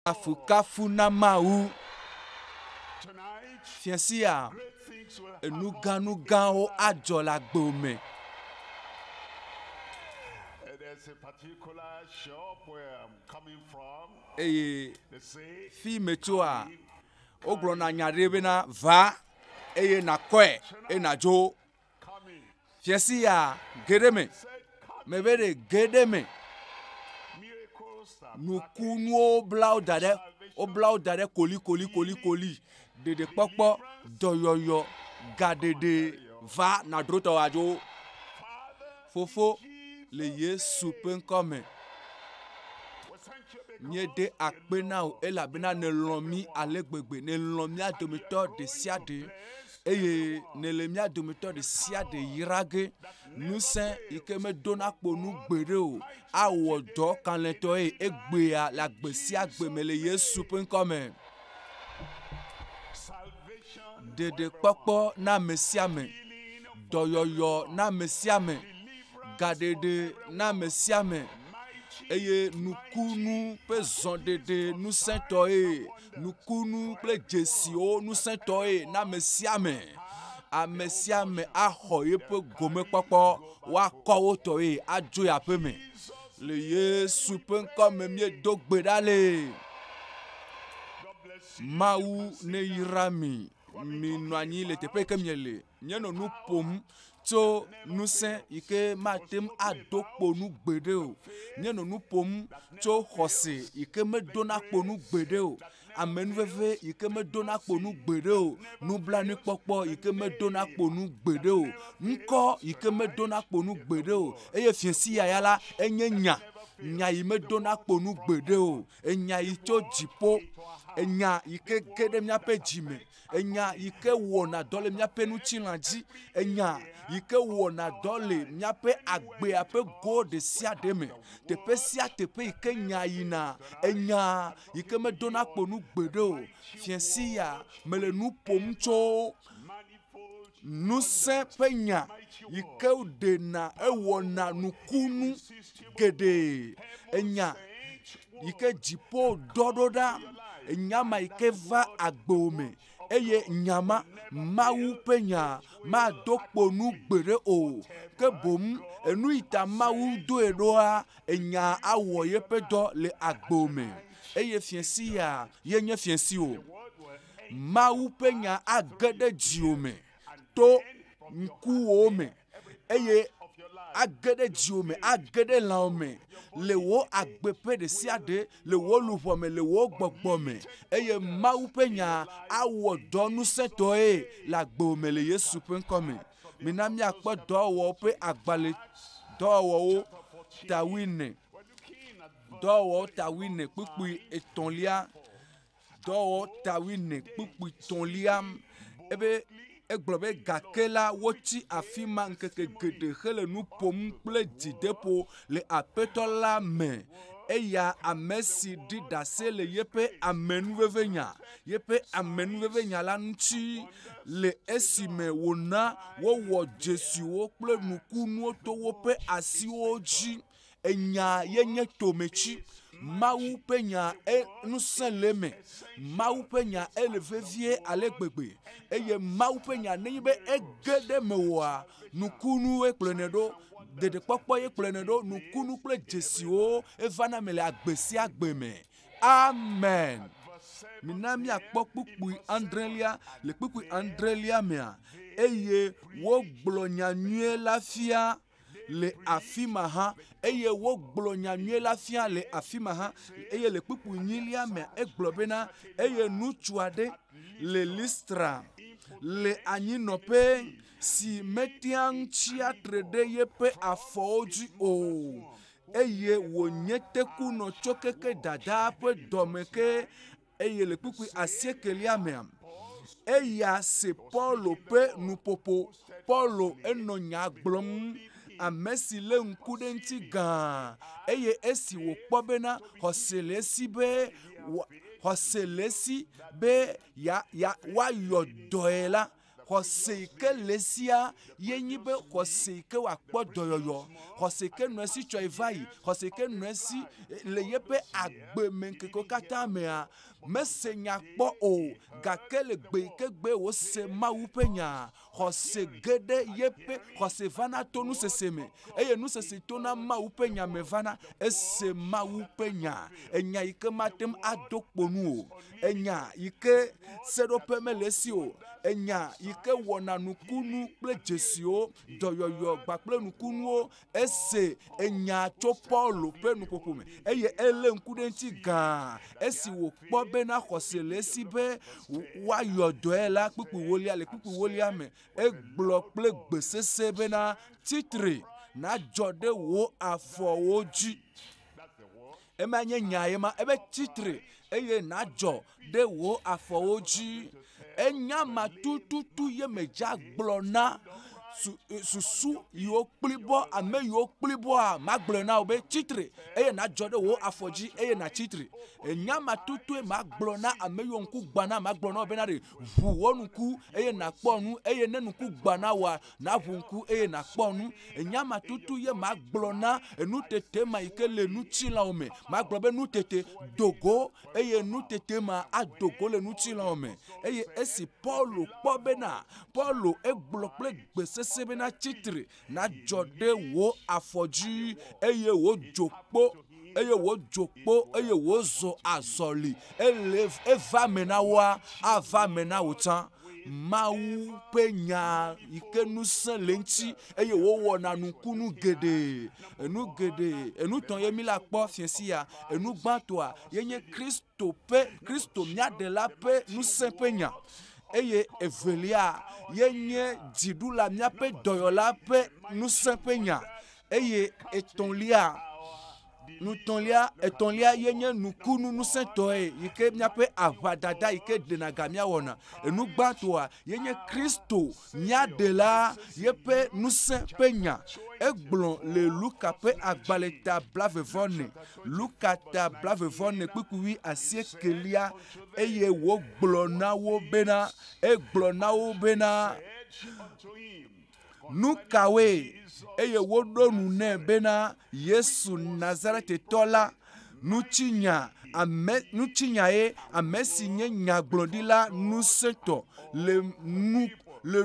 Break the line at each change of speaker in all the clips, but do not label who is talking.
Afukafu na mawu. Fiancia. Nuga o adjo la gbome.
There's a particular shop where I'm coming from.
Fi metoa. Oglo na nyarebe na va. Na kwe. Na jo. Fiancia. Gedeme. Mebere gedeme. Nukunu oblau dade koli. Dede pokpo doyoyo gadede va na droto ajo. Fofo le Yesu penkome. Nye de akpena o elabena ne lomi alegbegbe ne lomi adomito de siade. Eye ne lemia adomito de siade yirage. Nusen ike me dona po nu gbere o. Awo do kan lento egbe a la gbe si agbe me le Yesu penkome. Dede kpokpo na mesiame. Doyoyo na mesiame. Gadede na mesiame. Eye nukunu pe zondede nu sentoe. Nukunu ple jesio nu sentoe na mesiame. A mesiame ahoye pe gome kpokpo. Wa kowo toe ajoya pe me. Le Yesu penkome mie dogbe dale. Mawu ne yirami. Minwanyi le tepe ke miele. Nyeno nu pom. So nous saint ike matem adokpo nu gbede o. Nyeno nu pom so hose ike me dona kpo nu gbede o. Amen veve ike me dona kpo nu gbede o. Nu blani kpokpo ike me dona kpo nu gbede o. Nko ike me dona kpo nu gbede o. Eye fiensi ya yala enye nya. Nya yi me dona kpo nu gbede o. Enya yi cho jipo. Enya ike gede miape jime. Enya ike wona dole miape nu chilanji. Enya ike wona dole miape agbe ape go de siade me. Tepe sia tepe ike nya yina. Enya ike me dona kpo nu gbede o. Fiensi ya mele nu pomcho. Nu se penya ike udena ewona nukunu gede. Enya ike jipo dododa. Nyama ike va agbome. Eye nyama mawu penya ma dokpo nu gbere o. Ke bom enu ita mawu do edoa enya awo yepe do le agbome. Eye fiensi ya yenye fiensi o. Mawu penya agede jiome. To nku ome. Eye agede jiome, agede laome. Le wo agbepe de siade, le wo lupome, le wo gbogbome. Eye mawu penya awo donu setoe la gbome le Yesu penkome. Minami akpo dowo pe agbale dowo tawine. Dowo tawine pupui etonlia. Dowo tawine pupui tonlia. Ebe eglobe gakela woti afima nkeke gede hele nu pom ple didepo le apetola me. Eya amesi di dase le yepe amenu vevenya. Yepe amenu vevenya la nchi le esime wona wo Jesu wo ple nukunu to wo pe asi oji. Enya yenye tomechi. Mawu penya nuseleme. Mawu penya elevevie alegbegbe. Eye mawu penya neibe egede mewa. Nukunu ekplenedo. Dede kpokpo ekplenedo. Nukunu ple jesio. Evana mele agbesi agbeme. Amen. Minami akpokpukui Andrelia. Le kpukui Andrelia mea. Eye wo gblonya nye lafia. Le afimaha eye wo gblonya nye lafia le afimaha eye le kpupu nyilia me eglobena eye nuchuade le Listra le anyinope si metian chia trede yepe afoji o eye wo nyeteku no chokeke dada pe domeke eye le kpupu asiekelia me eya se Paulo pe nupopo Paulo enonya gblom amesi le nkude nti gan eye esi wo kpobena hoselesi be ya wa yodoela xɔse ke le sia ye nyi be xɔse ke wòakpɔ dɔyɔyɔ, xɔse ke nɔ esi tsɔ va yi, xɔse ke nɔ esi le yeƒe agbe me ŋkekewo katã mea mese nya kpɔ o, gake le gbe yi ke gbe wòse Mawu ƒe nya, xɔse ge ɖe yeƒe xɔse vana to nusese me eye nusese to na Mawu ƒe nya me vana ese Mawu ƒe nya, enya yi ke mate ŋu ado kponu o, enya yi ke seɖoƒe mele esi o, enya yi ke wɔna nukunu kple dzesiwo dɔyɔyɔ kpakple nukunuwo ese enya tso Paulo ƒe nuƒoƒo me eye elé ŋku ɖe ŋuti gãa esi wòkpɔ bena xɔse le esi be woayɔ dɔe la kpukpuwolia le kpukpuwolia me, egblɔ kple gbe sese bena tsitre nadzɔ ɖe wò afɔwo dzi. Ema nye nya ye ma, ebe tsitre eye nadzɔ ɖe wò afɔwo dzi. Enya ma tututu ye me dza gblɔ na susu yiwo kpli bɔ, ame yiwo kpli bɔa magblɔ na wo be tsitre eye nadzɔ ɖe wò afɔ dzi eye natsitre. Enya ma tutu ye ma gblɔ na ame yiwo ŋku gba na magblɔ na wo bena ɖe ʋu wò nuku eye nakpɔ nu eye ne nuku gba na woa naʋu ŋku eye nakpɔ nu. Enya ma tutu ye ma gblɔ na nutete ma yi ke le nutsilawo me, magblɔ be nutete dogo eye nutete ma adogo le nutsilawo me eye esi Paulo kpɔ bena Paulo egblɔ kple gbe sese bena tsitre nadzɔ ɖe wò afɔ dzi eye wòdzo kpo eye wòdzo kpo eye wòzɔ azɔli eva me na woa ava me na wò tsã. Mawu ƒe nya yi ke ŋusẽ le eŋuti eye wòwɔna nukunu geɖe, enu geɖe, enutɔ ye mi la kpɔ fie sia, enu gbãtɔa ye nye Kristo miaɖela ƒe ŋusẽ ƒe nya eye evelia ye nye dziɖula miaƒe dɔyɔla ƒe ŋusẽ ƒe nya eye etɔ̃lia ye nye nukunu ŋusẽtɔe yi ke miaƒe aʋadada yi ke ɖena ga miawɔna. Enu gbãtɔa ye nye Kristo miaɖela yeƒe ŋusẽ ƒe nya. Egblɔ le Luka ƒe agbalẽ ta 24, Luka ta 24 kpukpui 9 eye wògblɔ na wo bena nu kawoe eye woɖo nu nɛ bena Yesu Nazaretitɔ la nutsinya ye ame si nye nyagblɔɖila ŋusẽtɔ le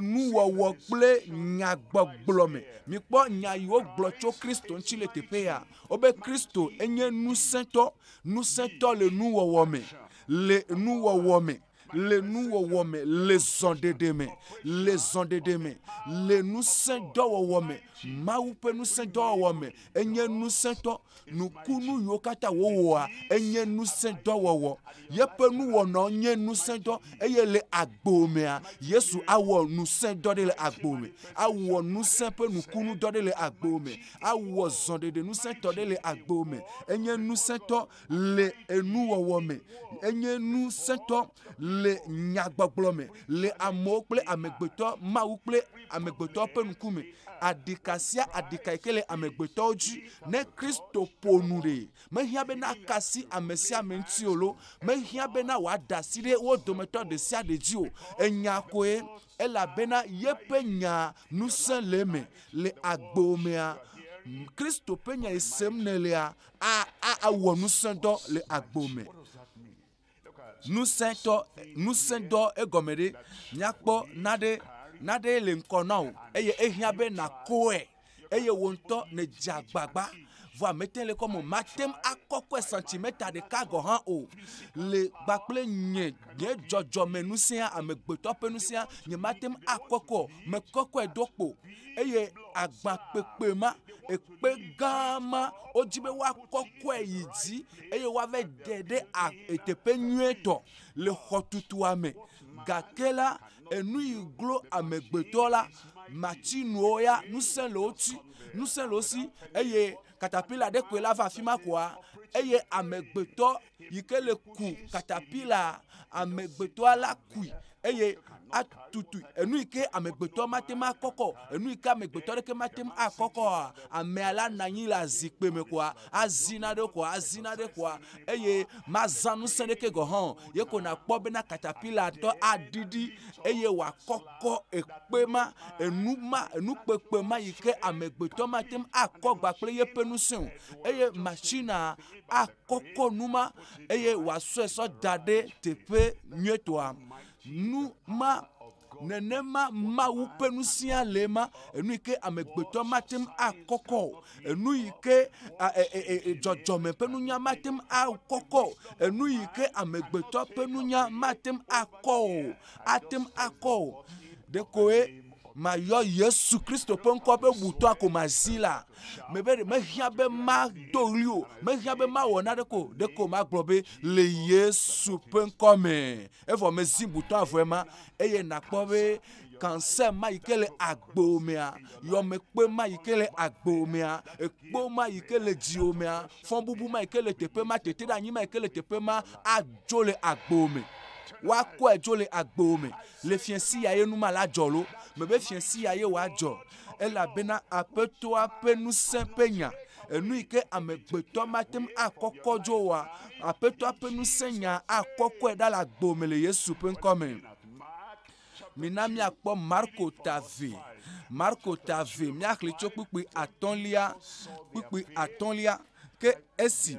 nuwɔwɔ kple nyagbɔgblɔ me. Mikpɔ nya yi wogblɔ tso Kristo ŋuti le teƒe ya. Wobe Kristo enye ŋusẽtɔ le nuwɔwɔ me, le zɔɖeɖe me, le ŋusẽdɔwɔwɔ me, Mawu ƒe ŋusẽdɔwɔwɔ me, enye ŋusẽtɔ. Nukunu yiwo katã wòwɔa enye ŋusẽdɔwɔwɔ. Yeƒe nuwɔnawo nye ŋusẽdɔ eye le agbo mea Yesu awɔ ŋusẽdɔ ɖe le agbo me, awɔ ŋusẽ ƒe nukunu dɔ ɖe le agbo me, awɔ zɔɖeɖe ŋusẽtɔ ɖe le agbo me. Enye ŋusẽtɔ le enuwɔwɔ me, enye ŋusẽtɔ le nyagbɔgblɔ me, le amewo kple amegbetɔ, Mawu kple amegbetɔ ƒe ŋkume. Adika sia adika yi ke le amegbetɔwo dzi, ne Kristo ƒo nu ɖe, mehiã bena kasi ame sia ame ŋuti o lo, mehiã bena wòaɖe asi ɖe wo dometɔ ɖe sia ɖe dzi o. Enya koe elabena yeƒe nya ŋusẽ le eme le agbo mea. Kristo ƒe nya yi sem nelea awɔ ŋusẽdɔ le agbo me. Ŋusẽdɔ egɔme ɖe miakpɔ naɖe le ŋkɔ na wò eye ehiã be nakɔe eye wò ŋutɔ ne dze agbagba vɔ amete le kɔme mate ŋu akɔkɔe sentimeta ɖeka gɔ hã o le kpakple nye dzɔdzɔme ŋusẽa amegbetɔ ƒe ŋusẽa nye mate ŋu akɔkɔ mekɔkɔe ɖo kpo eye agbakpekpe ma ekpe gã ma wodzi be woakɔkɔe yi dzi eye woava ɖe ɖe teƒe nyuietɔ le xɔtutua me, gake la enu yi glo amegbetɔ la matsinuwo ya ŋusẽ le wo si eye katapila ɖe koe la va afi ma koa eye amegbetɔ yi ke le ku katapila amegbetɔa la kui eye atutu enu ike amegbetɔ matem akɔkɔ enu ike amegbetɔ ɖeke matem akɔkɔ ame ala nanyi le azikpe me koa azina ɖe koa eye mazã ŋusẽ ɖeke gɔ hã ye ko nakpɔ bena katapila tɔ adidi eye wòakɔkɔ ekpe ma enukpekpe ma yi ke amegbetɔ matem akɔ gba kple yeƒe ŋusẽ o eye machina akɔkɔ nu ma eye wòasɔe sɔ da ɖe teƒe nyuietɔa nu ma nenema mawu ƒe nusia le ma enu yi ke amegbetɔ matem akɔkɔ enu yi ke dzɔdzɔme ƒe nunya matem akɔkɔ enu yi ke amegbetɔ ƒe nunya matem akɔ o ɖekoe mayɔ Yesu Kristo ƒe ŋkɔ be butɔ ko mazi la mehiã be mado ɣli o mehiã be mawɔ naɖeke o ɖeko magblɔ be le Yesu ƒe ŋkɔ me evɔ mezi butɔ avɔe ma eye nakpɔ be cancer ma yi ke le agbo mea yɔmekpe ma yi ke le agbo mea ekpo ma yi ke le dziwo mea fɔbubu ma yi ke le teƒe ma teteɖeanyi ma yi ke le teƒe ma adzo le agbo me wakɔe dzo le agbo me le fiesi ya ye nu ma la dzɔ lo mebe fiesi ya ye wòadzɔ elabena aƒetɔa ƒe ŋusẽ ƒe nya enu yi ke amegbetɔ matem akɔkɔ dzo wa aƒetɔa ƒe ŋusẽ nya akɔkɔe ɖa le agbo me le Yesu ƒe ŋkɔ me. Mina miakpɔ Marko ta ve miaxli tso kpukpui atɔ̃lia ke esi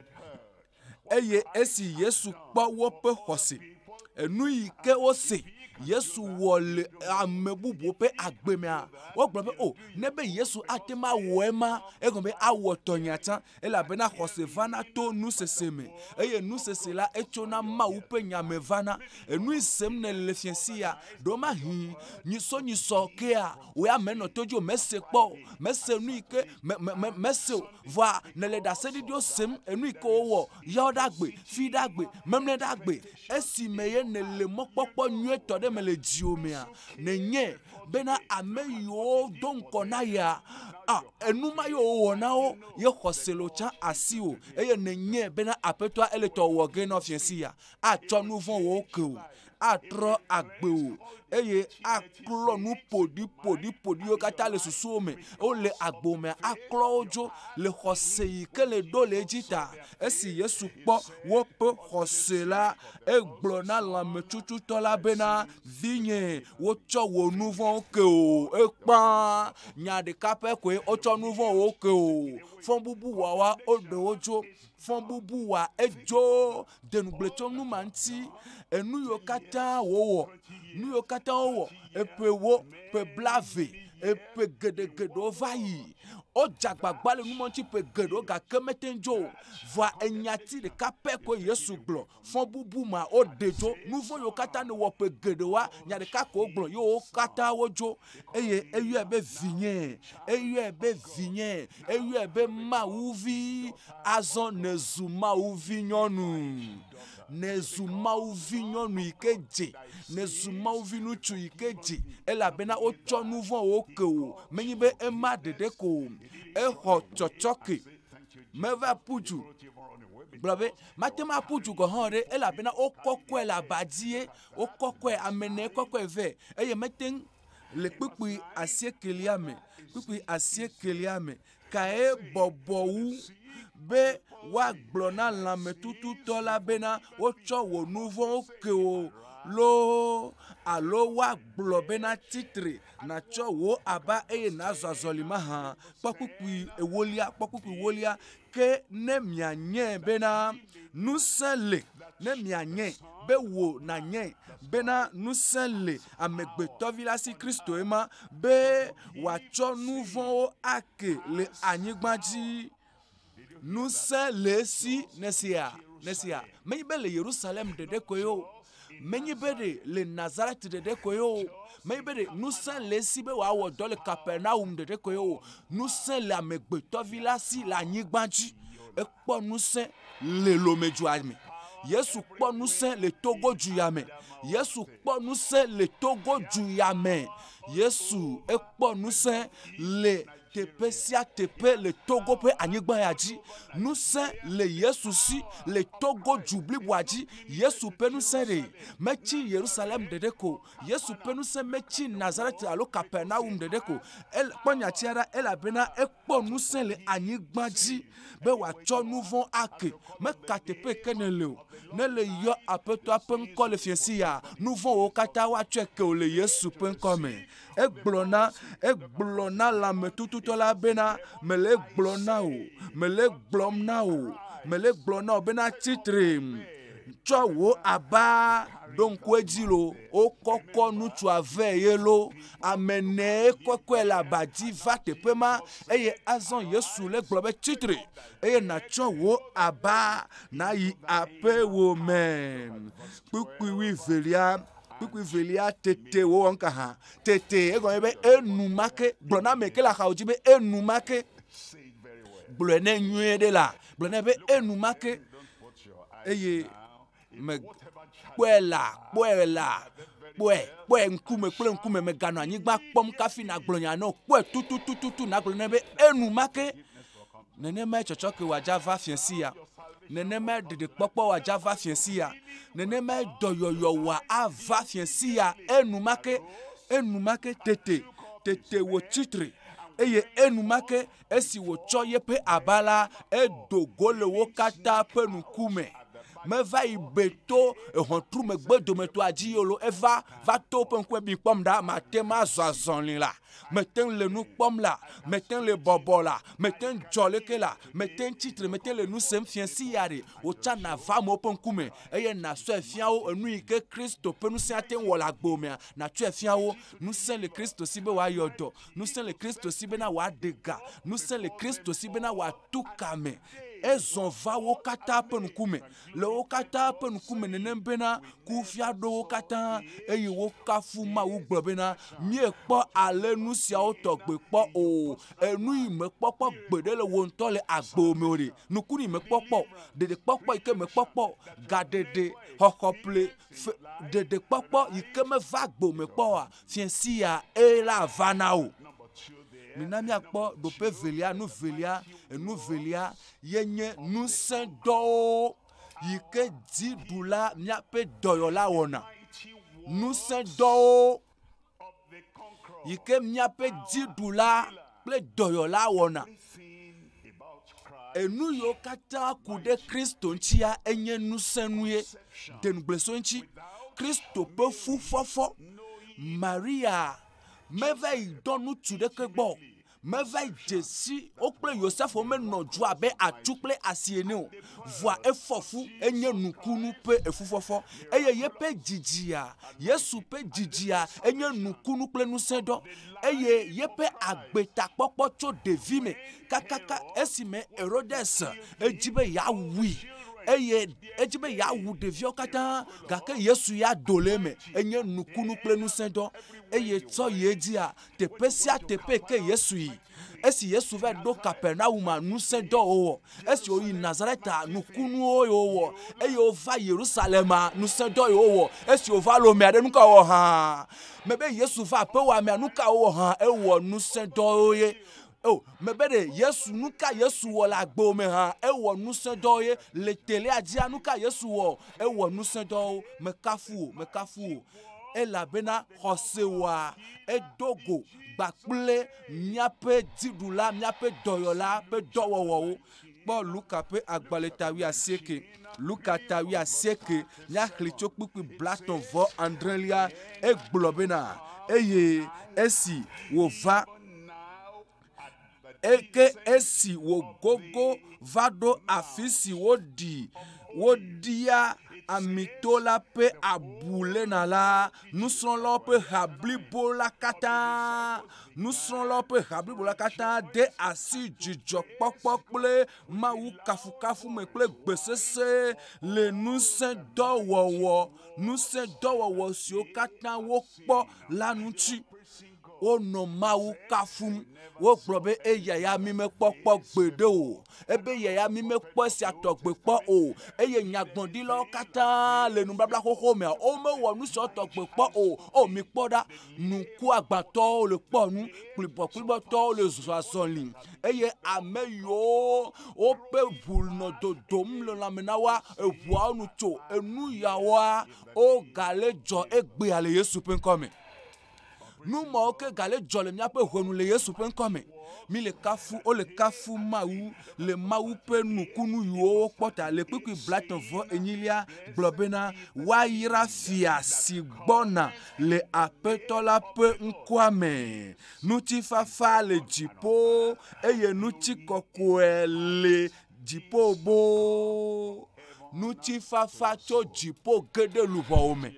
Yesu kpɔ woƒe xɔse enu yi ke wose Yesu wɔ le ame bubu ƒe agbe mea wogblɔ be o ne be Yesu ate ma wɔ ema egɔme be awɔ tɔnya tsã elabena xɔse vana to nusese me eye nusese la etso na Mawu ƒe nya me vana enu sem ne le fiesi ya ɖo ma hi nyisɔ kea wo ame nɔ to dzo mese kpɔ mese nu yi ke mese va ne le ɖaseɖiɖiwo sem enu yi ke wowɔ yawo ɖagbe fi ɖagbe memle ɖagbe esi me ye ne le mɔkpɔkpɔ nyuietɔ ɖe me le dziwo mea nenye bena ame yiwo do ŋkɔ na ya enu ma yiwo wɔ na wo ye xɔse lo tsã asi o eye nenye bena aƒetɔa ele tɔ wɔ ge nɔ fiesi ya atsɔ nu vɔ̃ wo ke o atrɔ agbe o eye aklɔ nu ƒoɖiwo katã le susuwo me wole agbo me aklɔ wo dzo le xɔse yi ke le ɖo le edzi ta esi Yesu kpɔ woƒe xɔse la egblɔ na lãmetututɔ la bena vinye wotsɔ wo nu vɔ̃wo ke o ekpã nya ɖeka ƒe koe wotsɔ nu vɔ̃wo ke o fɔbubu wɔwa woɖewo dzo fɔbubu wa edzo denugble tso nu ma ŋuti enu yiwo katã wowɔ eƒe wo ƒe blave eƒe geɖegeɖewo va yi wodzagbagba le numɔŋtsi ƒe geɖewo gake mete dzo va enyati ɖeka ƒe koe Yesu gblɔ fɔbubu ma woɖe dzo nu vɔ̃ yiwo katã ne wɔ ƒe geɖewoa nya ɖeka ko wogblɔ yewo katã wodzo eye eyɔe be vinye eyɔe be mawuvi azɔ nezu mawuvi nyɔnu yi ke dze nezu mawuvi ŋutsu yi ke dze elabena wotsɔ nu vɔ̃wo ke o menyi be ema ɖeɖe ko exɔ tsɔtsɔke meva ƒudzu gblɔ be matem aƒudzu gɔ hã ɖe elabena wokɔkɔe le abadie wokɔkɔe amene kɔkɔe vɛ eye mete le kpukpui asiekelia me kae bɔbɔwu be woagblɔ na lãmetututɔ la bena wotsɔ wò nu vɔ̃wo ke o loo alo woagblɔ bena titre natsɔ wo aba eye nazɔ azɔlime hã kpɔkpukpui ewolia ke ne mianye bena ŋusẽ le ne mianye be wo nanye bena ŋusẽ le amegbetɔvi la si Kristo ema be wòatsɔ nu vɔ̃wo ake le anyigba dzi ŋusẽ le esi nesia menyi be le Yerusalem ɖeɖe koe o menyi be ɖe le Nazaret ɖeɖe koe o menyi be ɖe ŋusẽ le esi be wòawɔ dɔ le Kapernaum ɖeɖe koe o ŋusẽ le amegbetɔvi la si le anyigba dzi ekpɔ ŋusẽ le Lomedzua me Yesu kpɔ ŋusẽ le Togodu ya me Yesu kpɔ ŋusẽ le Togodu ya me Yesu ekpɔ ŋusẽ le teƒe sia teƒe le Togo ƒe anyigba ya dzi. Ŋusẽ le Yesu si le Togo du bliboa dzi. Yesu ƒe ŋusẽ ɖe metsi Yerusalem ɖeɖe ko. Yesu ƒe ŋusẽ metsi Nazaret alo Kapernaum ɖeɖe ko. Kpɔ nyatsia ɖa elabena ekpɔ ŋusẽ le anyigba dzi be wòatsɔ nu vɔ̃ ake. Meka teƒe ke ne le o. Ne le yɔ aƒetɔa ƒe ŋkɔ le fiesi ya, nu vɔ̃wo katã woatsɔe ke o le Yesu ƒe ŋkɔ me. Egblɔ na lãmetututɔ la bena mele gblɔ na o, mele gblɔm na o, mele gblɔ na o bena tsitre tsɔ wo aba ɖo ŋku edzi lo. Wokɔkɔ ŋutsu ave ye lo. Ame ne kɔkɔe le aba dzi va teƒe ma eye azɔ Yesu le gblɔ be tsitre eye nàtsɔ wo aba nayi aƒe wo me. Kpukpui velia tete wo wɔn ka hã. Tete egɔme be enumake gblɔ na ame ke le axawo dzi be enumake. Gblɔe ne nyuie ɖe la. Gblɔ ne be enumake eye me kpɔe ŋkume kple ŋkume meganɔ anyigba kpɔm kafi nagblɔ nya ne o. Kpɔe tutututu nagblɔ ne be enumake. Nenema tsɔtsɔ ke wòadza va fiesi ya. Nenema ɖeɖekpɔkpɔ wòadza va fiesi ya. Nenema dɔyɔyɔ wòava fiesi ya. Enumake tete wò tsitre eye enumake esi wòtsɔ yeƒe aba la edo go le wo katã ƒe ŋkume. Meva yi beto ehɔntrume gbedometoa dzi yolo eva va to ƒe ŋkume bi kpɔm ɖa mate ma zɔ azɔli la. Mete le nu kpɔm la, mete le bɔbɔ la, mete dzɔ leke la, mete tsitre, mete le nu sem fiesi ya ɖe. Wòtsa nava amewo ƒe ŋkume eye nasɔe fia wo enu yi ke Kristo ƒe ŋusẽ ate wɔ le agbo mea natsɔe fia wo. Ŋusẽ le Kristo si be wòayɔ dɔ, ŋusẽ le Kristo si bena wòaɖe ga, ŋusẽ le Kristo si bena wòatu kame. Ezɔ va wo katã ƒe ŋkume. Le wo katã ƒe ŋkume nenem bena kufia ɖo wo katã eye wo kafu Mawu gblɔ bena miekpɔ ale nu siawo tɔgbe kpɔ o. Enu yi mekpɔkpɔ gbeɖe le wo ŋutɔ le agbo me o ɖe. Nukunu yi mekpɔkpɔ, ɖeɖekpɔkpɔ yi ke mekpɔkpɔ, gaɖeɖe, xɔxɔƒle, ɖeɖekpɔkpɔ yi ke meva agbo me kpɔ oa, fiesi ya ela va na o. Mina miakpɔ ɖoƒe velia, nu velia yenye ŋusẽ dɔwo yi ke dziɖula miaƒe dɔyɔla wɔna. Ŋusẽ dɔwo yi ke miaƒe dziɖula kple dɔyɔla wɔna. Enu yiwo katã ku ɖe Kristo ŋutia enye ŋusẽ nuye. Denugbleso ŋuti. Kristo ƒe fufɔfɔ. Maria meva yi dɔ ŋutsu ɖeke gbɔ. Meva yi dzesi wo kple Yosef menɔ dzu abe atu kple asi ene o. Vɔa efɔ fu enye nukunu ƒe efufɔfɔ. Eye yeƒe dzidzia, Yesu ƒe dzidzia enye nukunu kple ŋusẽ dɔ. Eye yeƒe agbetakpɔkpɔ tso ɖevi me kakaka esime Herodes edzi be yeawui. Eye edzi be yeawu ɖeviwo katã gake Yesu ya do le eme enye nukunu kple ŋusẽ dɔ. Eye tsɔ yi edzia teƒe sia teƒe ke Yesu yi. Esi Yesu va ɖo Kapernauma ŋusẽ dɔ wòwɔ. Esi wòyi Nazareta nukunuwo wòwɔ. Eye wòva Yerusalema ŋusẽ dɔ wòwɔ. Esi wòva Lomea ɖe nu ka wòwɔ hã. Mebe Yesu va aƒewɔa mea nu ka wòwɔ hã ewɔ ŋusẽ dɔwo ye. Oh, mebe de Yesu nu ka Yesu wɔ le agbo me hã ewɔ ŋusẽ dɔwo ye. Le telea dzia nu ka Yesu wɔ ewɔ ŋusẽ dɔwo. Mekafu wo. Elabena xɔse wɔa edo go gbakple miaƒe dziɖula, miaƒe dɔyɔla ƒe dɔwɔwɔwo. Kpɔ Luka ƒe agbalẽ tawi asieke. Luka tawi asieke miaxli tso kpukpui blatɔ vɔ adrelia egblɔ bena eye esi wòva esi wògogo va ɖo afi si woɖia amito la ƒe abulena la, nusrɔ̃lawo ƒe ha blibo la katã de asi dzidzɔkpɔkpɔ kple Mawu kafukafu me kple gbesese le ŋusẽ dɔwɔwɔ siwo katã wokpɔ la ŋuti. wo no mawu kafum wo gblɔ yaya mi me kpɔkpɔ gbede o ebe yaya mi me kpɔ sia tɔgbe kpɔ o eye nyagbɔɖilawo katã le nubabla xoxo mea o me wɔ nu sia tɔgbe kpɔ o mi kpɔ ɖa nuku agbatɔwo le kpɔ nu kplibɔkplibɔtɔwo le zɔzɔli eye ame yiwo woƒe ʋu nɔ dodom le lãme na wa eʋuawo nu tso enu yawoa o gale dzɔ egbea le Yesu ƒe ŋkɔme numawo ke gale dzɔ le míaƒe ʋɔnu le Yesu ƒe ŋkɔme mi le kafu o le kafu mawu le mawu ƒe nukunu yiwo kpɔ ta le kpekpe blatɔvɔ enyilia gblɔ bena woayra fia si gbɔna le aƒetɔ la ƒe ŋkɔame ŋutifafa le dziƒo eye ŋutikɔkɔe le dziƒo bo ŋutifafa tso dziƒo ge ɖe luʋɔwo me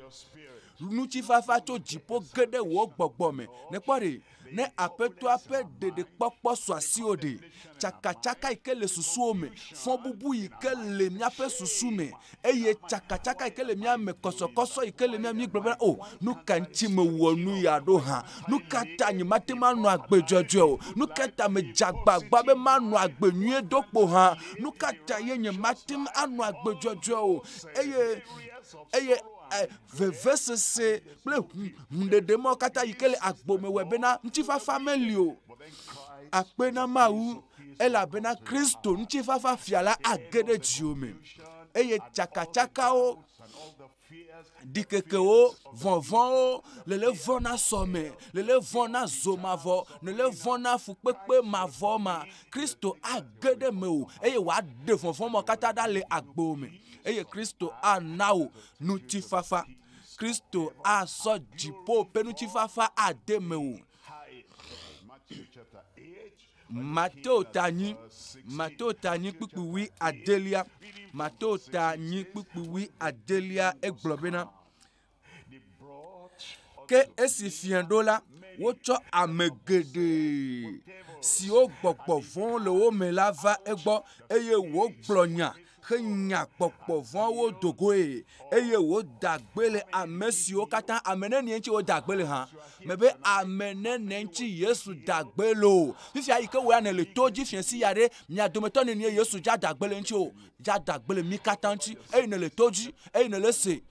ŋutifafa tso dziƒo ge ɖe wò gbɔgbɔ me ne kpɔ ɖe ne aƒetɔa ƒe ɖeɖekpɔkpɔ sɔ asiwo ɖe tsakatsaka yi ke le susuwo me fɔ bubu yi ke le míaƒe susu me eye tsakatsaka yi ke le mía me kɔsɔkɔsɔ yi ke le mía mi gblɔ be o nu ka ŋuti me wɔ nu ya ɖo hã nu ka ta nye mate ma nɔ agbe dzɔdzɔe o nu ka ta me dze agbagba be ma nɔ agbe nyuie do kpo hã nu ka ta ye nye mate anɔ agbe dzɔdzɔe o eye vevesese kple ɖeɖe mawo katã yi ke le agbome wɔ bena ŋutifafa meli o akpe na mawu elabena Kristo ŋutifafa fia la age ɖe dziwo me eye tsakatsakawo dikekewo vɔvɔwo lele vɔ na sɔme lele vɔ na zomavɔ lele vɔ na fukpekpe mavɔ ma Kristo age ɖe me o eye wòaɖe vɔvɔ ma katã ɖa le agbewo me eye Kristo ana wo ŋutifafa Kristo asɔ dziƒo ƒe ŋutifafa ade me wo Mateo ta nyi kpukpuwi adelia Mateo ta nyi kpukpuwi adelia egblɔ bena ke esi fia ɖo la wotsɔ ame geɖe siwo gbɔgbɔ vɔ̃ le wo me la va egbɔ eye wògblɔ nya henya gbɔgbɔ vɔ̃wo dogoe eye wòda gbe le ame siwo katã ame nenie ŋuti wòda gbe le hã mebe ame nenie ŋuti Yesu da gbe lo fifia yi ke wòya ne le to dzi fia si ya ɖe mia dometɔ nenie Yesu dza da gbe le ŋuti o dza da gbe le mi katã ŋuti eye ne le to dzi eye ne le se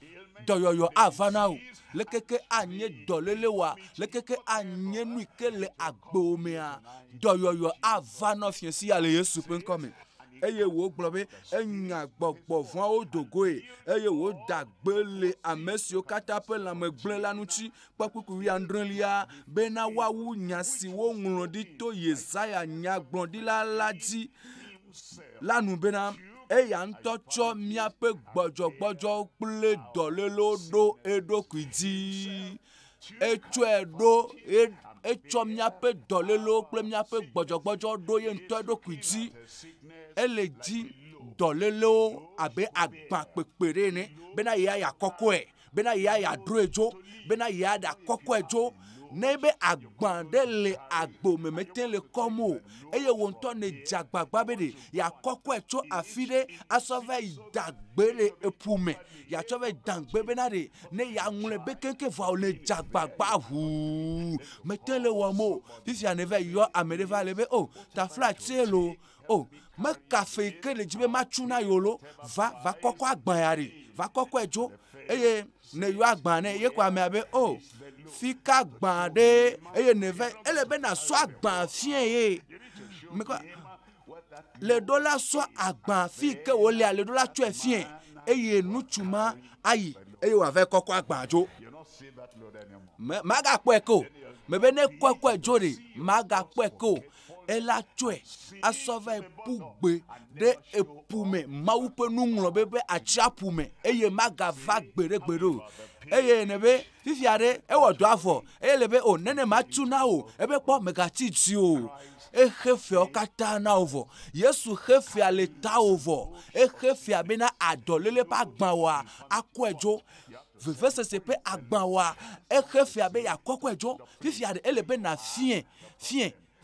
dɔyɔyɔ ava na o lekeke anye dɔlele wa lekeke anye nu yi ke le agbewo mea dɔyɔyɔ ava na fia si ya le Yesu ƒe ŋkɔme eye wògblɔ be enya gbɔgbɔ vɔ̃wo dogoe eye wòda gbe le ame siwo katã ƒe lãme gblẽ la ŋuti kpɔkpukpu 19 bena woawu nya si woŋlɔ ɖi to Yesaya nyagblɔɖila la dzi la nu bena eya ŋutɔ tsɔ míaƒe gbɔdzɔgbɔdzɔ kple dɔlélo ɖo eɖokui dzi etsɔ míaƒe dɔlélo kple míaƒe gbɔdzɔgbɔdzɔ ɖo ye ŋutɔ eɖokui dzi ele dzi dɔlélo abe agba kpekpe ɖe ene bena ya kɔkɔe bena ya droe dzo bena ya da kɔkɔe dzo ne be agba ɖe le agbo me mete le kɔm o eye wo ŋutɔ ne dze agbagba be ɖe ya kɔkɔe tso afi ɖe asɔ va yi da gbe le eƒu me yatsɔ va yi da gbe bena ɖe ne ya ŋlɔe be kenke vɔ le dze agbagba ʋuu mete le wɔm o fifia ne va yɔ ame ɖe va le be o tafla tie lo o me kafe ke le dzi be matsu na yo lo va kɔkɔ agba ya ɖe va kɔkɔe dzo eye ne yɔ agba ne ye ko amea be o fi ka agba ɖe eye ne va ele be na sɔ agba fie ye le ɖo la sɔ agba fi ke wòlea le ɖo la tsɔe fie eye nutsu ma ayi eye wòava kɔkɔ agba dzo magakpɔe ko me be ne kɔkɔe dzo ɖe magakpɔe ko ela tsɔe asɔ va ƒu gbe ɖe eƒu me mawu ƒe nuŋlɔ be atsiaƒu me eye magava gbe ɖe gbe ɖo eye ne be fifia ɖe ewɔ dɔ avɔ eye le be o nene ma tu na o ebe kpɔ megati dzi o exe fiawo katã na wo vɔ Yesu xe fia le ta wo vɔ exe fia bena adɔlele ƒe agbawoa akɔe dzo vevesese ƒe agbawoa exe fia be yakɔkɔe dzo fifia ɖe ele be na fie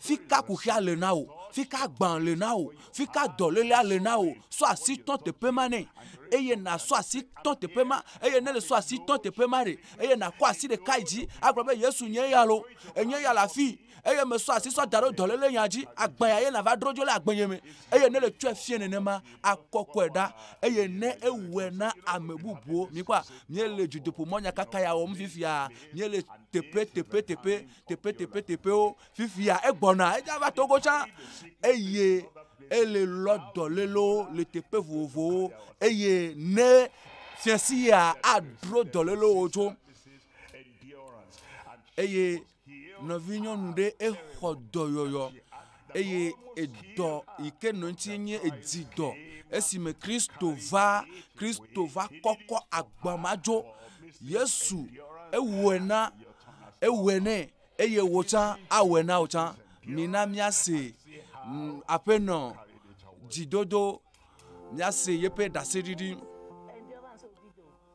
fi ka kuxia le na wo fi ka agba le na wo fi ka dɔlelea le na wo sɔ asi tɔ teƒe ma nɛ eye na so asi ton teƒe ma eye ne le so asi ton teƒe ma re eye na kɔ asi ɖeka yi dzi agblɔ be Yesu nye ya lo enye ya le afi eye me so asi sɔ da ɖe dɔléle nya dzi agbenya ye na va dro dzo le agbenye me eye ne le tsɔe fie nenema akɔkɔe ɖa eye ne ewɔe na ame bubuwo mi kpɔa mie le dzodoƒo mɔnya kaka ya wɔm fifia mie le teƒewo fifia egbɔna edza va Togo tsã eye ele lɔ dɔlélo le teƒe vovovowo eye ne fiasi ya adro dɔlélo dzo eye nɔvi nyɔnu ɖe exɔ dɔyɔyɔ eye edɔ yi ke nɔ ŋuti nye edidɔ esime Kristo va kɔkɔ agbamadzo Yesu ewɔe nɛ eye wò tsã awɔe na wò tsã mina míase aƒenɔ dzidodo míase yeƒe ɖaseɖiɖi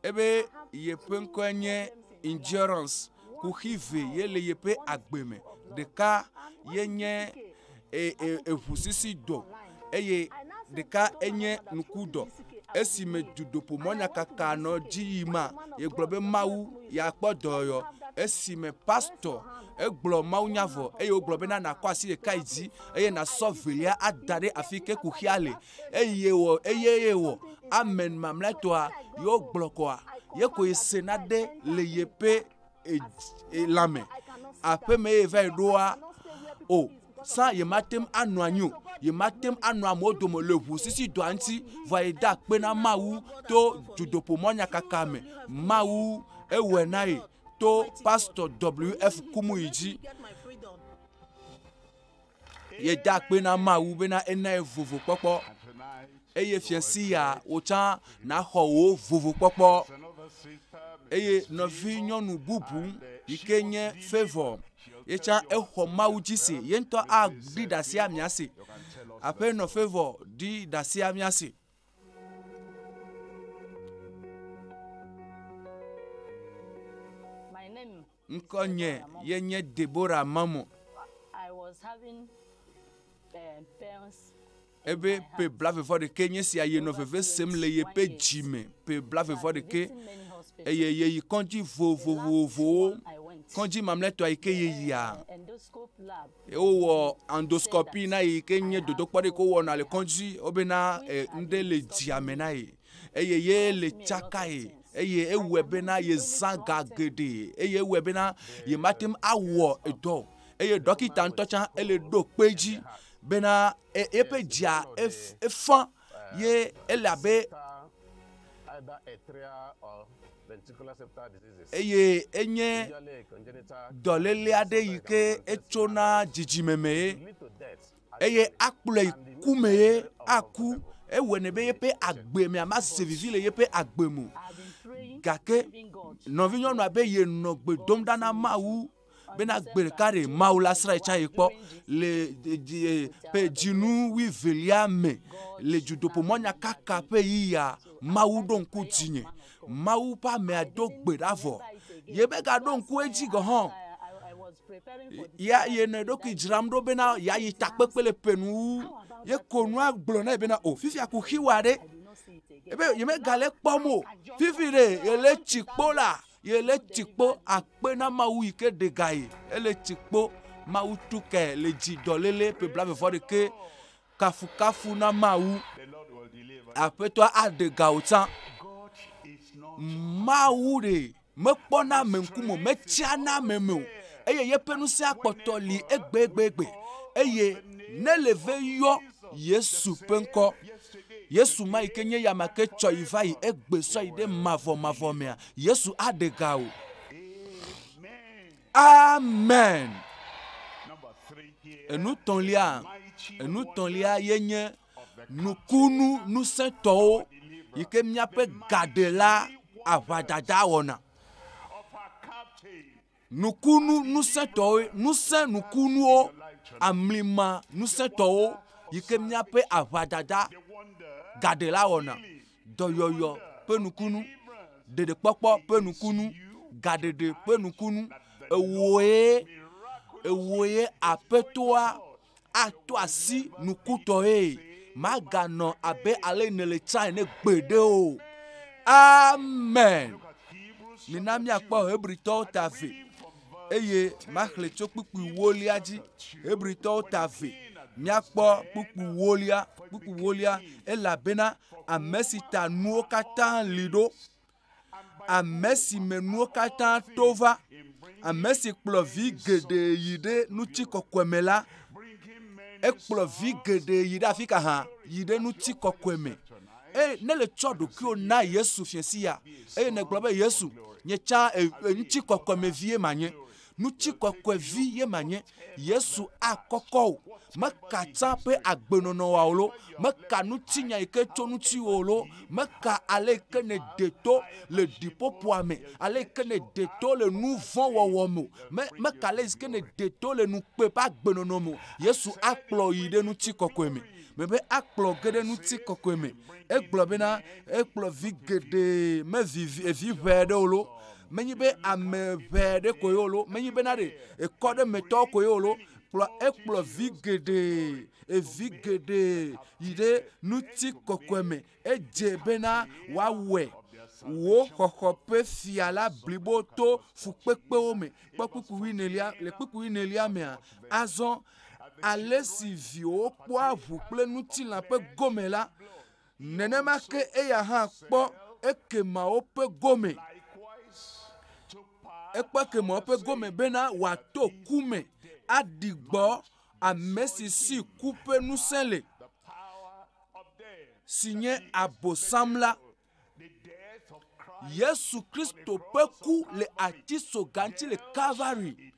ebe yeƒe ŋkɔe nye endurance kuxive ye le yeƒe agbe me ɖeka ye nye eʋusisi dɔ eye ɖeka enye nukudɔ esime dudoƒo mɔnyakaka nɔ dzi yima yegblɔ be Mawu yakpɔ dɔyɔ esime pastor egblɔ mawunya vɔ eye wogblɔ bena nakɔ asi ɖeka yi dzi eye nasɔ velia ada ɖe afi ke kuxia le eye wɔ amen mamlɛtɔa yewo gblɔ kɔa ye ko esena ɖe le yeƒe lãme aƒeme ye va yi ɖoa o sa ye matem anɔ anyi o ye matem anɔ amewo dome le ʋu sisi dɔa ŋuti va yi da kpe na Mawu to dzodoƒo mɔnyakaka me Mawu ewɔe na ye to pastor WF Kumuyi dzi ye da kpe na Mawu bena ena ye vovokpɔkpɔ eye fiasi ya wò tsã naxɔ wò vovokpɔkpɔ eye nɔvi nyɔnu bubu yi ke nye Favour ye tsã exɔ Mawu dzi se ye ŋutɔ aɖi ɖasia miase aƒenɔ Favour ɖi ɖasia miase. Ŋkɔ nye ye nye Deborah Mamo ebe pe blavevɔ-ɖeke nye sia ye nɔ veve sem le yeƒe dzime pe blavevɔ-ɖeke eye ye yi kɔndzi vovovowo kɔndzi mamlɛtɔa yi ke ye yia wowɔ endoscopie na yi ke nye dodokpɔ ɖe ke wowɔna le kɔndzi wobena ŋɖe le dziame na ye eye ye le tsaka ye eye ewɔe bena ye zã ga geɖe eye ewɔe bena ye matem awɔ edɔ eye dɔkita ŋutɔ tsã ele ɖo kpe dzi bena eƒe dzia efã ye ele abe eye enye dɔléle aɖe yi ke etsona dzidzime me ye eye akplɔe yi ku me ye aku ewɔe ne be yeƒe agbe me ama se vivi le yeƒe agbe mo gake nɔvi nyɔnua be ye nɔ gbe dom ɖa na Mawu bena gbe ɖeka ɖe Mawu la sra tsã ye kpɔ le pe dzinu wuivelia me le dzodoƒo mɔnyakaka ƒe yia Mawu ɖo ŋku dzinye Mawu ƒe amea do gbe ɖa vɔ ye be gaɖo ŋku edzi gɔ hã ya ye ne ɖokui dzram ɖo bena ya yi takpekpe le penu ye ko nua gblɔ na ye bena o fifia kuxi wa ɖe ebe ye me gale kpɔm o fifi ɖe ye le tsikpo la ye le tsikpo akpe na Mawu yi ke ɖe ga ye ele tsikpo Mawu tu ke le dzi dɔléle pe blavevɔ-ɖeke kafukafu na Mawu aƒetɔa aɖe ga wò tsã Mawu ɖe mekpɔna ame ŋkume metsiana ame me o eye yeƒe ŋusẽ akpɔtɔ li egbegbe eye ne le ve yɔ Yesu ƒe ŋkɔ Yesu ma yi ke nye yama ke tsɔ yi va yi egbe sɔ yi ɖe mavɔ mea Yesu aɖe ga o. Amen. Enutɔ̃lia ye nye nukunu nusẽtɔwo yi ke míaƒe gaɖela aʋadada wɔna. Nukunu nusẽtɔwo nusẽ nukunuwo amlima nusẽtɔwo yi ke míaƒe aʋadada gaɖela wɔna. Dɔyɔyɔ ƒe nukunu, ɖeɖekpɔkpɔ ƒe nukunu, gaɖeɖe ƒe nukunu, ewoe aƒetɔa ato asi nukutɔe maganɔ abe ale ne le tsã ne gbeɖe o Amen.
Look at Hebrews
Mina miakpɔ Hebritɔwo ta ve. Eye maxlẽ tso kpukpu wolia dzi. Hebritɔwo ta ve. Miakpɔ kpukpu wolia elabena ame si ta nuwo katã li ɖo. Ame si me nuwo katã to va. Ame si kplɔ vi geɖe yi ɖe ŋutikɔkɔe me la. Ekplɔ vi geɖe yi ɖe afi ka hã yi ɖe ŋutikɔkɔe me. Ne le tsɔ ɖokuiwo na Yesu fiesi ya. Eye ne gblɔ be Yesu nye tsã ŋutikɔkɔe me vie manye. Ŋutikɔkɔe vi ye manye. Yesu akɔkɔ o. Meka tsã ƒe agbenɔnɔ wa o lo. Meka ŋutinya yi ke tso ŋutiwo o lo. Meka ale yi ke ne deto le ɖiƒoƒoa me. Ale yi ke ne deto le nu vɔ̃ wɔwɔ me o. Meka ale yi ke ne deto le nukpe ƒe agbenɔnɔ me o. Yesu akplɔ yi ɖe ŋutikɔkɔe me. Mebe akplɔ ge ɖe ŋutikɔkɔe me. Egblɔ bena ekplɔ vi geɖe me vi ʋɛ ɖe o lo. Menyi be ame ʋɛ ɖe ko ye o lo. Menyi bena ɖe ekɔ ɖe metɔ ko ye o lo. Ekplɔ vi geɖe yi ɖe ŋutikɔkɔe me. Edze bena woawɔe. Wo xɔxɔ ƒe fia la blibo to fukpekpewo me. Kpɔ kpukpu le kpukpu nelia mea. Azɔ ale si viwo kpɔa ʋu kple ŋutilã ƒe gome la. Nenema ke eya hã kpɔ ekemawo ƒe gome. Ekpɔ ekemawo ƒe gome bena wòato ku me. Aɖi gbɔ ame si si ku ƒe ŋusẽ le. Si nye Abosam la. Yesu Kristo ƒe ku le atisoga ŋuti le Calvary.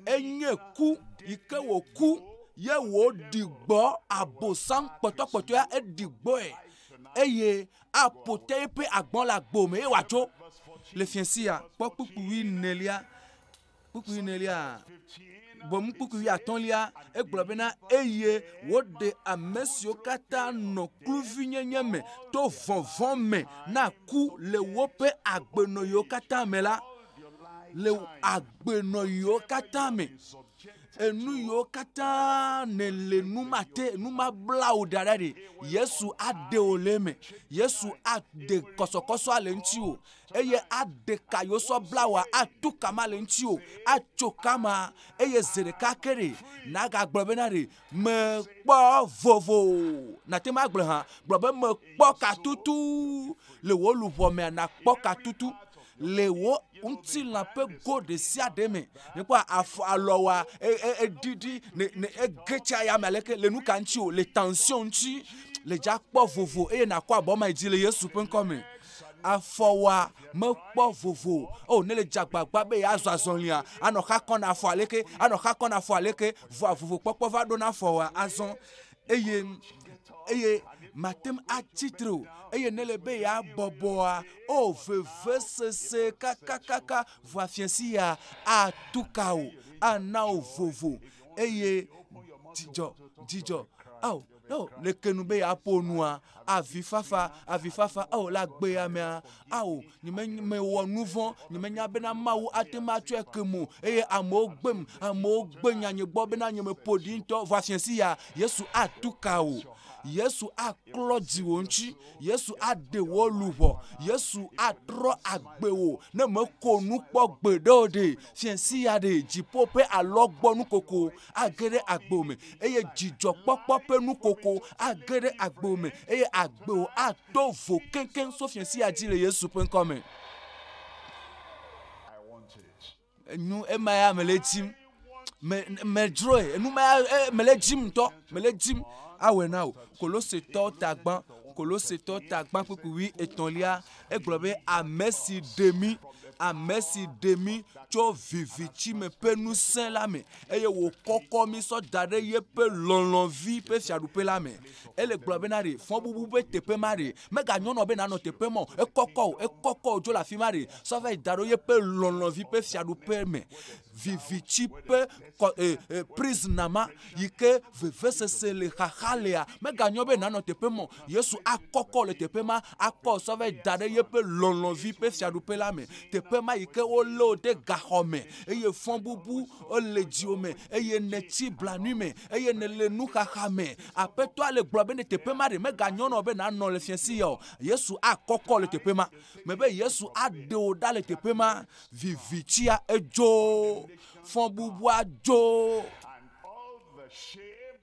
Enye ku yi ke wòku ye wòɖi gbɔ Abosam kpɔtɔkpɔtɔa eɖi gbɔe. Eye aƒote ƒe agbɔn le agbo me ye wòatso. Le fiesi ya kpɔ kpukpu nelia. Bom kpukpu atɔ̃lia egblɔ bena eye woɖe ame siwo katã nɔ kluvinyenye me to vɔvɔ̃ me na ku le woƒe agbenɔ yiwo katã me la. Le agbenɔ yiwo katã me. Enu yiwo katã ne le numate numabla o da ɖe. Yesu aɖe wo le me. Yesu aɖe kɔsɔkɔsɔ le ŋuti o. Eye aɖe ka yiwo sɔ bla wa atu kama le ŋuti o. Atso kama eye ze ɖeka ke ɖe. Nagagblɔ bena ɖe mekpɔ vovo. Nate ma gblɔ hã. Gblɔ be mekpɔ katutu. Le wo luʋɔ mea nakpɔ katutu. Le wo ŋutilã ƒe go ɖe sia ɖe me. Nekpɔ afɔ alɔwa edidi ne egetsa ya me aleke le nuka ŋuti o. Le tension ŋuti. Le dza kpɔ vovo eye nakɔ abɔma yi dzi le Yesu ƒe ŋkɔ me. Afɔwa mekpɔ vovo. O ne le dzagbagba be yeazɔ azɔlia. Anɔ xa kɔna afɔ aleke. Vɔa vovo kpɔkpɔ va ɖo na afɔwa azɔ. Eye matem atsitre o. Eye ne le be ya bɔbɔa. O veve sese kakakaka. Vɔa fiesi ya atuka o. Ana o vovo. Eye dzidzɔ. No, le kenu be ya ƒo nua. Avifafa. O la gbe ya mea. Ni me wɔ nu vɔ̃. Ni me nya bena Mawu ate ma tsɔe kemo. Eye amewo gbem. Amewo gbe nyanye gbɔ bena nye me ƒo ɖi ŋutɔ. Vɔa fiesi ya Yesu atuka o. Yesu aklɔ dziwo ŋuti. Yesu aɖe wo luʋɔ. Yesu atrɔ agbe wo. Ne meko nu kpɔ gbe ɖe o ɖe. Fiesi ya ɖe dziƒo ƒe alɔgbɔ nukoko age ɖe agbe me. Eye dzidzɔkpɔkpɔ ƒe nukoko age ɖe agbe me. Eye agbe wo ato vo keŋkeŋ so fiesi ya dzi le Yesu ƒe ŋkɔ me. Nu ema ya me le dzim. Me dzroe. Nu ma ya me le dzim ŋutɔ. Me le dzim. Awe na o. Kolosetɔ tagba kpukpu etɔ̃lia. Egblɔ be ame si ɖe mi tso vivitsi me ƒe ŋusẽ la me. Eye wòkɔkɔ mi sɔ da ɖe yeƒe lɔlɔ̃vi ƒe fiaɖuƒe la me. Ele gblɔ bena ɖe fɔbubu ƒe teƒe ma ɖe. Meganyɔ nɔ be nanɔ teƒe ma o. Ekɔkɔ o dzo le afi ma ɖe. Sɔ va yi da ɖo yeƒe lɔlɔ̃vi ƒe fiaɖuƒe me. Vivitsi ƒe prizna ma yi ke vevesese le xaxa lea. Meganyɔ be nanɔ teƒe ma o. Yesu akɔkɔ le teƒe ma. Akɔ sɔ va yi da ɖe yeƒe lɔlɔ̃vi ƒe fiaɖuƒe la me. Teƒe teƒe ma yi ke wolé wo ɖe gaxɔ me eye fɔbubu le dziwò me eye nètsi blanui me eye nèle nuxaxa me aƒetɔa le gblɔ be ne teƒe ma ɖe meganyɔ nɔ be nànɔ le fiasi ya o Yesu akɔkɔ le teƒe ma me be Yesu aɖe wò ɖa le teƒe ma vivitsia edzo fɔbubua dzo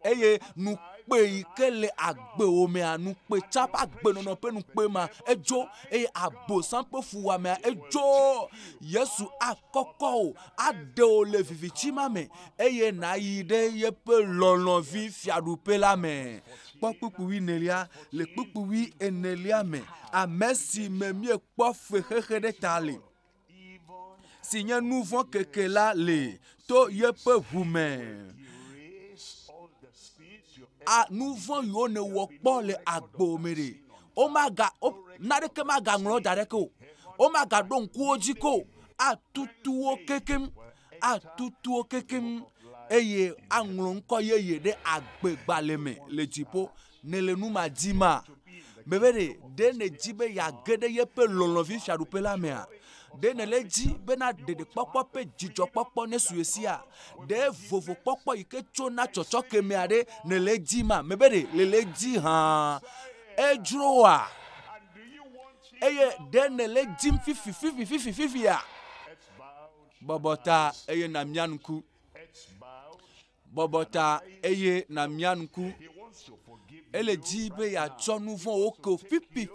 eye nukpe yi ke le agbewò mea nukpe tsapa agbenɔnɔ ƒe nukpe ma edzo eye abosam ƒe fuwamea edzo Yesu akɔkɔ wò aɖe wò le vivitsi ma me eye nàyi ɖe yeƒe lɔlɔ̃vi fiaɖuƒe la me kpɔ kpukpuwi nelia le kpukpuwi enelia me ame si me miekpɔ fexexe ɖe ta le si nye nu vɔ̃ keke la le to yeƒe ʋu me nu vɔ̃ yiwo nèwɔ kpɔ le agbo me ɖe naneke magaŋlɔ da ɖeke o womagaɖo ŋkuwo dzi ko atutu wo kekeŋ eye aŋlɔ ŋkɔ yeye ɖe agbegbalẽ me le dziƒo ne le nu ma di ma bebe ɖe ne dzi be yeage ɖe yeƒe lɔlɔ̃vi fiaɖuƒe la mea ɖe ne le dzi bena ɖeɖekpɔkpɔ ƒe dzidzɔkpɔkpɔ nesu esia ɖe vovokpɔkpɔ yi ke tso na tsɔtsɔke mea ɖe ne le dzi ma mebe ɖe le dzi hã edzroa eye ɖe ne le dzim fifia bɔbɔta eye na mia nuku bɔbɔta eye na mia nuku ele dzi be yeatsɔ nu vɔ̃wo ke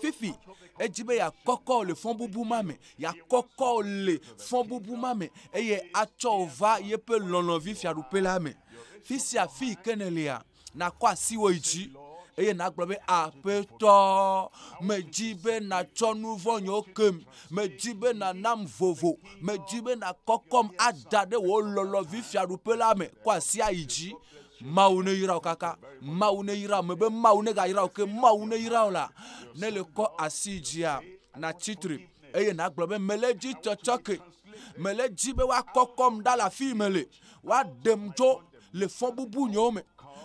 fifi edzi be yeakɔkɔ le fɔbubu ma me yeakɔkɔ le fɔbubu ma me eye atsɔ va yeƒe lɔlɔ̃vi fiaɖuƒe la me fi sia fi ke ne lia nakɔ asiwo yi dzi eye nàgblɔ be aƒetɔ medzi be nàtsɔ nu vɔ̃ nyewo kem medzi be nànam vovo medzi be nàkɔkɔm ada ɖe wò lɔlɔ̃vi fiaɖuƒe la me kɔ asi ayi dzi Mawu ne yra wo kaka Mawu ne yra wo me be Mawu ne ga yra wo ke Mawu ne yra wo la ne le kɔ asi dzia na tsitre eye nàgblɔ be mele dzi tsɔtsɔke mele dzi be woakɔkɔm ɖa le afi me le woaɖem dzo le fɔbubu nyewo me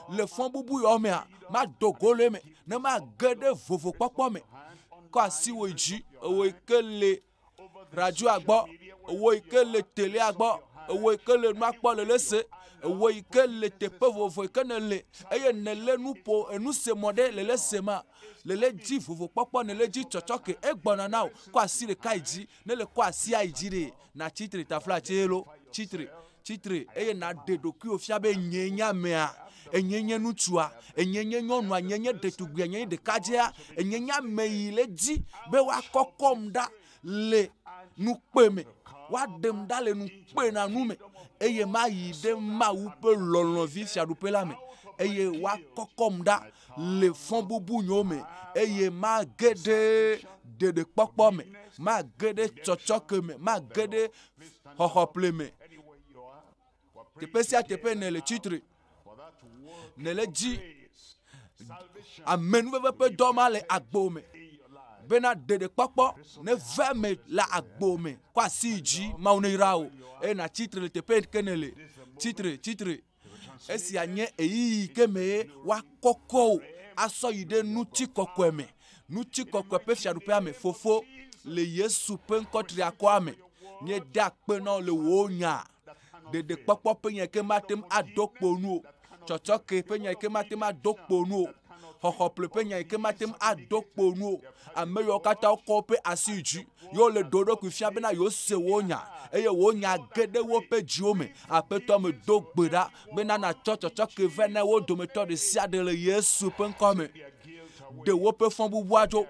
le fɔbubu yawo mea mado go le me ne mage ɖe vovokpɔkpɔ me kɔ asi wo dzi ewo yi ke le radioa gbɔ ewo yi ke le telea gbɔ ewo yi ke le nua kpɔ le lese ewo yi ke le teƒe vovo yi ke ne le eye ne le nu se mɔ ɖe le se ma le dzi vovokpɔkpɔ ne le dzi tsɔtsɔke egbɔna na o kɔ asi ɖeka yi dzi ne le kɔ asi ayi dzi ɖe na tsitre tafla tselo tsitre eye na ɖe ɖokuiwo fia be nye nya mea enye nye nutsua enye nye nyɔnua enye nye ɖetugbia enye nye ɖekadzea enye nye ame yi le dzi be woakɔkɔm ɖa le nukpe me woaɖem ɖa le nukpe na nu me eye mayi ɖe Mawu ƒe lɔlɔ̃vi fiaɖuƒe la me eye woakɔkɔm ɖa le fɔbubu nyewo me eye mage ɖe ɖeɖekpɔkpɔ me mage ɖe tsɔtsɔke me mage ɖe xɔxɔƒle me teƒe sia teƒe ne le tsitre ne le dzi amenuveve ƒe dɔ ma le agbo me bena ɖeɖekpɔkpɔ ne ve me le agbo me kɔ asi yi dzi Mawu ne yra wo eye na tsitre le teƒe ke ne le tsitre esia nye eyiyi ke me woakɔkɔ wo asɔ yi ɖe ŋutikɔkɔe me ŋutikɔkɔe ƒe fiaɖuƒea me fofo le Yesu ƒe ŋkɔtriakɔa me nye de akpe na wo le wò nya ɖeɖekpɔkpɔ ƒe nya ke mate ŋu aɖo kpo nu o tsɔtsɔke ƒe nya ke mate ŋu aɖo kpo nu o xɔxɔƒle ƒe nya ke mate ŋu aɖo kpo nu o ame yiwo katã wokɔ woƒe asi dzi yewo le ɖo ɖokui fia bena yewo se wo nya eye wo nya ge ɖe woƒe dziwo me aƒetɔ me do gbe ɖa bena natsɔ tsɔtsɔke ve na wo dometɔ ɖe sia ɖe le Yesu ƒe ŋkɔ me ɖe woƒe fɔbubua dzo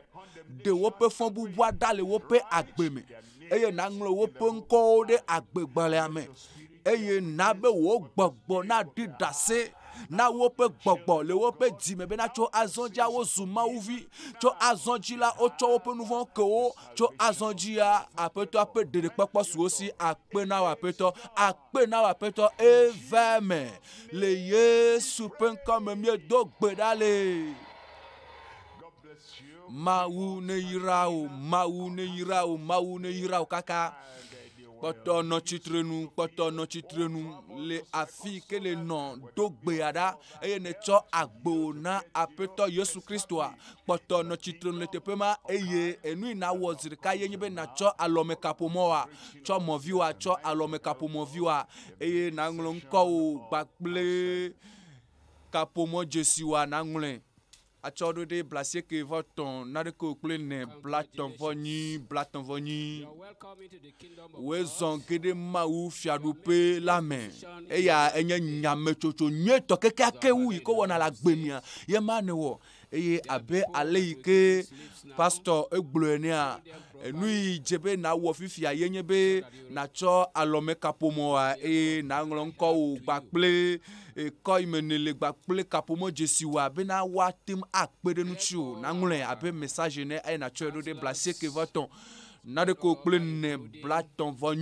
ɖe woƒe fɔbubua ɖa le woƒe agbe me eye nàŋlɔ woƒe ŋkɔwo ɖe agbegbalẽa me eye na be wò gbɔgbɔ na ɖi ɖase na woƒe gbɔgbɔ le woƒe dzime bena tso azɔ dzia wozu Mawuvi tso azɔ dzi la wotsɔ woƒe nu vɔ̃wo ke wo tso azɔ dzia aƒetɔa ƒe ɖeɖekpɔkpɔ su wo si akpe na wo aƒetɔ eve me le Yesu ƒe ŋkɔ me miedo gbe ɖa le Mawu ne yra wo Mawu ne yra wo Mawu ne yra wo kaka kpɔtɔ nɔ tsitre nu le afi ke le nɔ do gbea ɖa eye ne tsɔ agbo na aƒetɔ Yesu Kristoa kpɔtɔ nɔ tsitre nu le teƒe ma eye enu yi na wɔ zi ɖeka ye nye be na tsɔ alɔmekaƒomɔa tsɔ mɔviwoa tsɔ alɔmekaƒomɔviwoa eye na ŋlɔ ŋkɔwo gbakple kaƒomɔ dzesiwoa na ŋlɔe. Atsɔ ɖo ɖe blasieke vɔ tɔn na ɖe ko kple ne blatɔ̃vɔ nyi wezɔn ge ɖe Mawu fiaɖuƒe la me eya enye nyametsotso nyuietɔ kekeake wu yi ke wɔna le agbemia ye ma ne wɔ eye abe ale yi ke pastor egblɔe nea enu yi dze be na wɔ fifia ye nye be natsɔ alɔmekaƒomɔa eye na ŋlɔ ŋkɔwo gbakple kɔ yi me ne le gbakple kaƒomɔ dzesiwoa bena woate ŋu akpe ɖe ŋuti na ŋlɔe abe message ne eye natsɔe ɖo ɖe blasieke vɔ tɔn na ɖe ko kple ne blatɔ̃vɔ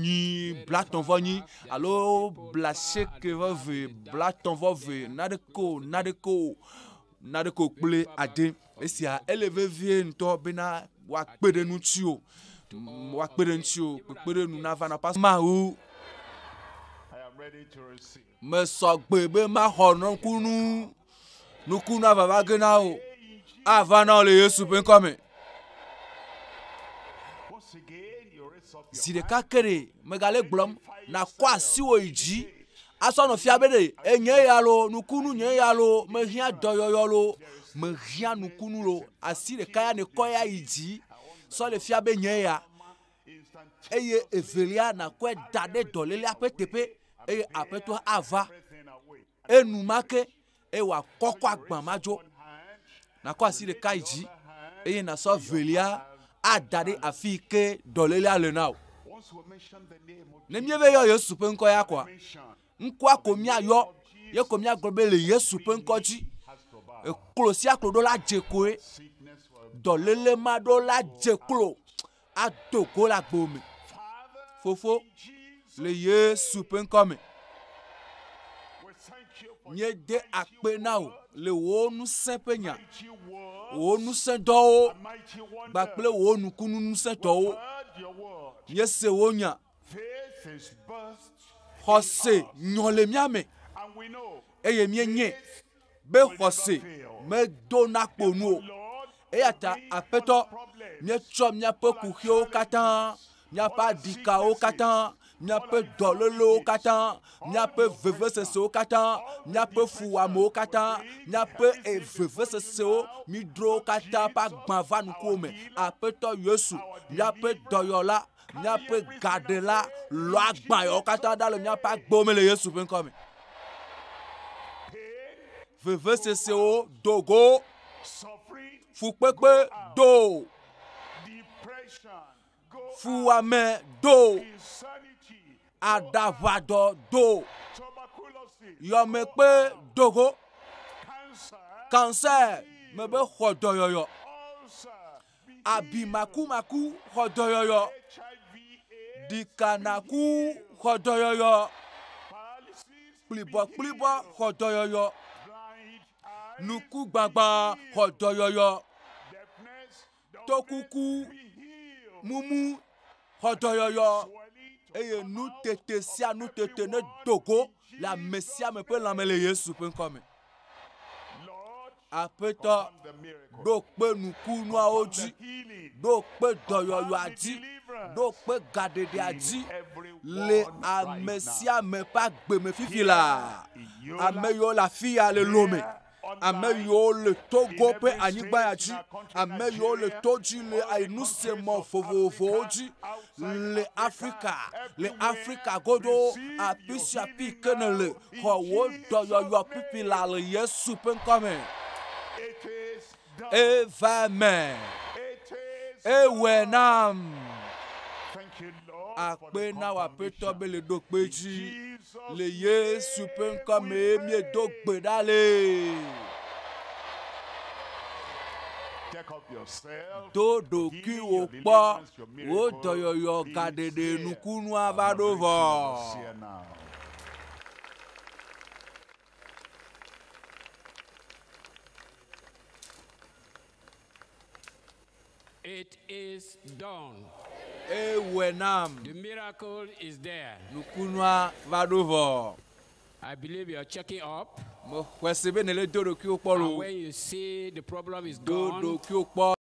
nyi alo blasieke vɔ ve blatɔ̃vɔ ve na ɖe ko kple ade esia ele vevie ŋutɔ bena woakpe ɖe ŋuti kpekpeɖenu na va na pas Mawu mesɔgbe be maxɔ nukunu avava ge na o ava na o le Yesu ƒe ŋkɔ me. Zi ɖeka ke ɖe megale gblɔm nakɔ asiwò yi dzi asɔ nɔ fia be ɖe enye ya lo nukunu nye ya lo mehiã dɔyɔyɔ lo mehiã nukunu lo asi ɖeka ya ne kɔ ya yi dzi sɔ le fia be nye ya eye evelia nakɔe da ɖe dɔlélia ƒe teƒe eye aƒetɔ ava enumake eye wòakɔkɔ agba ma dzo nakɔ asi ɖeka yi dzi eye nasɔ velia ada ɖe afi ke dɔlélia le na o. Ne míeve yɔ Yesu ƒe ŋkɔ ya kɔa ŋkɔa ko míayɔ ye ko míagblɔ be le Yesu ƒe ŋkɔ dzi eklo sia klo ɖo la dze koe dɔléle ma ɖo la dze klo ado go le agbo me fofo le Yesu ƒe ŋkɔ me nye de akpe na wo le wo ŋusẽ ƒe nya wo ŋusẽ dɔwo gbakple wo nukunu ŋusẽ tɔwo nye se wo nya xɔse nyɔ le mía me eye míenye be xɔse medo na kponu o eya ta aƒetɔ míetsɔ míaƒe kuxiwo katã míaƒe adikawo katã míaƒe dɔlélewo katã míaƒe vevesesewo katã míaƒe fuwamewo katã míaƒe vevesesewo mídrowo katã ƒe agbã va nukuwo me aƒetɔ Yesu míaƒe dɔyɔla míaƒe gaɖela lɔ agbã yawo katã ɖa le míaƒe agbewo me le Yesu ƒe ŋkɔ me vevesesewo dogo fukpekpe do fuwame do aɖaʋadɔ do yɔmekpe dogo cancer me be xɔ dɔyɔyɔ abimakumaku xɔ dɔyɔyɔ dikanaku xɔ dɔyɔyɔ kplibɔkplibɔ xɔ dɔyɔyɔ nukugbagba xɔ dɔyɔyɔ tokuku mumu xɔ dɔyɔyɔ eye nutete sia nutete ne dogo le ame sia me ƒe lãme le Yesu ƒe ŋkɔ me aƒetɔ ɖo kpe nukunuawo dzi ɖo kpe dɔyɔyɔa dzi ɖo kpe gaɖeɖea dzi le ame sia ame ƒe agbe me fifi la ame yiwo le afi ya le lome ame yiwo le Togo ƒe anyigba ya dzi ame yiwo le to dzi le nusemɔ vovovowo dzi le Afrika godo afi sia afi ke ne le xɔ wo dɔyɔyɔ pipi la le Yesu ƒe ŋkɔ me eva me ewɔe nam akpe na wò aƒetɔ be le ɖo kpe dzi le Yesu ƒe ŋkɔ me miedo gbe ɖa le do ɖokuiwo kpɔ wo dɔyɔyɔ gaɖeɖe nukunua va ɖo vɔ.
It is done.
ewenam
The miracle is there.
nukunua va do vɔ
I believe you are checking up.
mo xɔse be ne le do ɖokuiwo kpɔ
And
lo
when you see the problem is
do
gone,
ɖokuiwo kpɔ